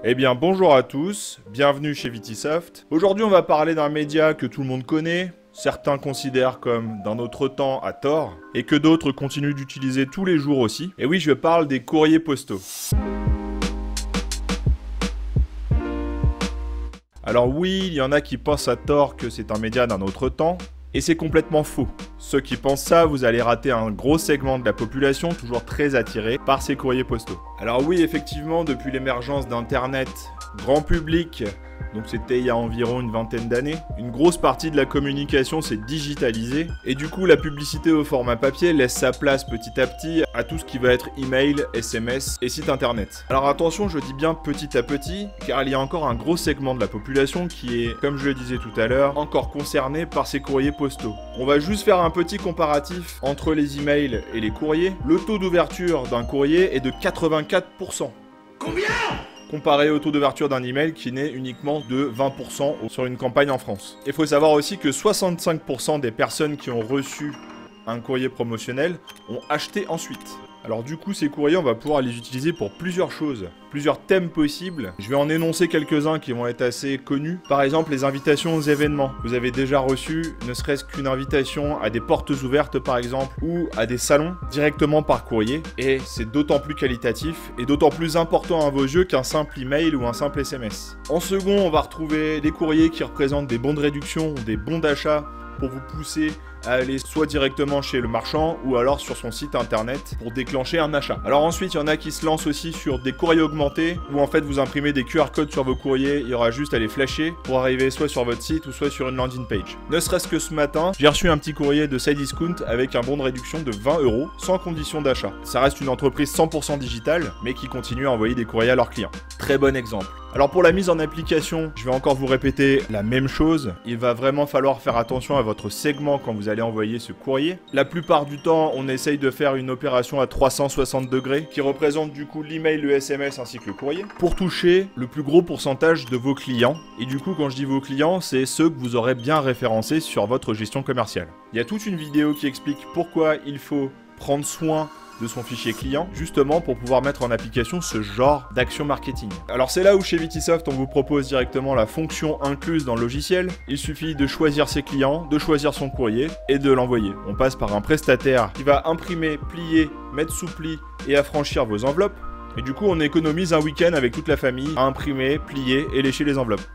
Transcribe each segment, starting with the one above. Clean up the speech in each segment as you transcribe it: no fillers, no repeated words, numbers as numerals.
Eh bien bonjour à tous, bienvenue chez Vitisoft. Aujourd'hui on va parler d'un média que tout le monde connaît, certains considèrent comme d'un autre temps à tort, et que d'autres continuent d'utiliser tous les jours aussi. Et oui, je parle des courriers postaux. Alors oui, il y en a qui pensent à tort que c'est un média d'un autre temps, et c'est complètement faux. Ceux qui pensent ça, vous allez rater un gros segment de la population toujours très attiré par ces courriers postaux. Alors oui, effectivement, depuis l'émergence d'Internet grand public, donc c'était il y a environ une vingtaine d'années, une grosse partie de la communication s'est digitalisée, et du coup la publicité au format papier laisse sa place petit à petit à tout ce qui va être email, SMS et site internet. Alors attention, je dis bien petit à petit, car il y a encore un gros segment de la population qui est, comme je le disais tout à l'heure, encore concerné par ces courriers postaux. On va juste faire un petit comparatif entre les emails et les courriers. Le taux d'ouverture d'un courrier est de 84%. Combien ? Comparé au taux d'ouverture d'un email qui n'est uniquement de 20% sur une campagne en France. Il faut savoir aussi que 65% des personnes qui ont reçu un courrier promotionnel ont acheté ensuite. Alors du coup, ces courriers, on va pouvoir les utiliser pour plusieurs choses, plusieurs thèmes possibles. Je vais en énoncer quelques-uns qui vont être assez connus. Par exemple, les invitations aux événements. Vous avez déjà reçu ne serait-ce qu'une invitation à des portes ouvertes par exemple, ou à des salons directement par courrier. Et c'est d'autant plus qualitatif et d'autant plus important à vos yeux qu'un simple email ou un simple SMS. En second, on va retrouver des courriers qui représentent des bons de réduction ou des bons d'achat pour vous pousser à aller soit directement chez le marchand ou alors sur son site internet pour déclencher un achat. Alors ensuite, il y en a qui se lancent aussi sur des courriers augmentés où en fait vous imprimez des QR codes sur vos courriers, il y aura juste à les flasher pour arriver soit sur votre site ou soit sur une landing page. Ne serait-ce que ce matin, j'ai reçu un petit courrier de Cdiscount avec un bon de réduction de 20 € sans condition d'achat. Ça reste une entreprise 100% digitale mais qui continue à envoyer des courriers à leurs clients. Très bon exemple. Alors pour la mise en application, je vais encore vous répéter la même chose. Il va vraiment falloir faire attention à votre segment quand vous allez envoyer ce courrier. La plupart du temps, on essaye de faire une opération à 360 degrés qui représente du coup l'email, le SMS ainsi que le courrier pour toucher le plus gros pourcentage de vos clients. Et du coup, quand je dis vos clients, c'est ceux que vous aurez bien référencés sur votre gestion commerciale. Il y a toute une vidéo qui explique pourquoi il faut prendre soin de son fichier client, justement pour pouvoir mettre en application ce genre d'action marketing. Alors c'est là où chez Vitisoft on vous propose directement la fonction incluse dans le logiciel. Il suffit de choisir ses clients, de choisir son courrier et de l'envoyer. On passe par un prestataire qui va imprimer, plier, mettre sous pli et affranchir vos enveloppes. Et du coup on économise un week-end avec toute la famille à imprimer, plier et lécher les enveloppes.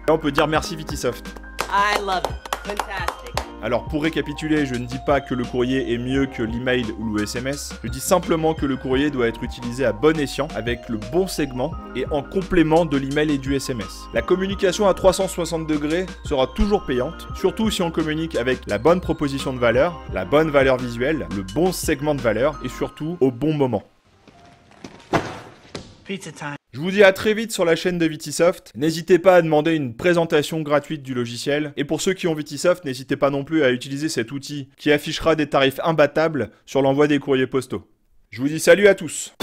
Là on peut dire merci Vitisoft. I love it. Fantastic. Alors pour récapituler, je ne dis pas que le courrier est mieux que l'email ou le SMS, je dis simplement que le courrier doit être utilisé à bon escient, avec le bon segment et en complément de l'email et du SMS. La communication à 360 degrés sera toujours payante, surtout si on communique avec la bonne proposition de valeur, la bonne valeur visuelle, le bon segment de valeur et surtout au bon moment. Pizza time. Je vous dis à très vite sur la chaîne de Vitisoft. N'hésitez pas à demander une présentation gratuite du logiciel. Et pour ceux qui ont Vitisoft, n'hésitez pas non plus à utiliser cet outil qui affichera des tarifs imbattables sur l'envoi des courriers postaux. Je vous dis salut à tous!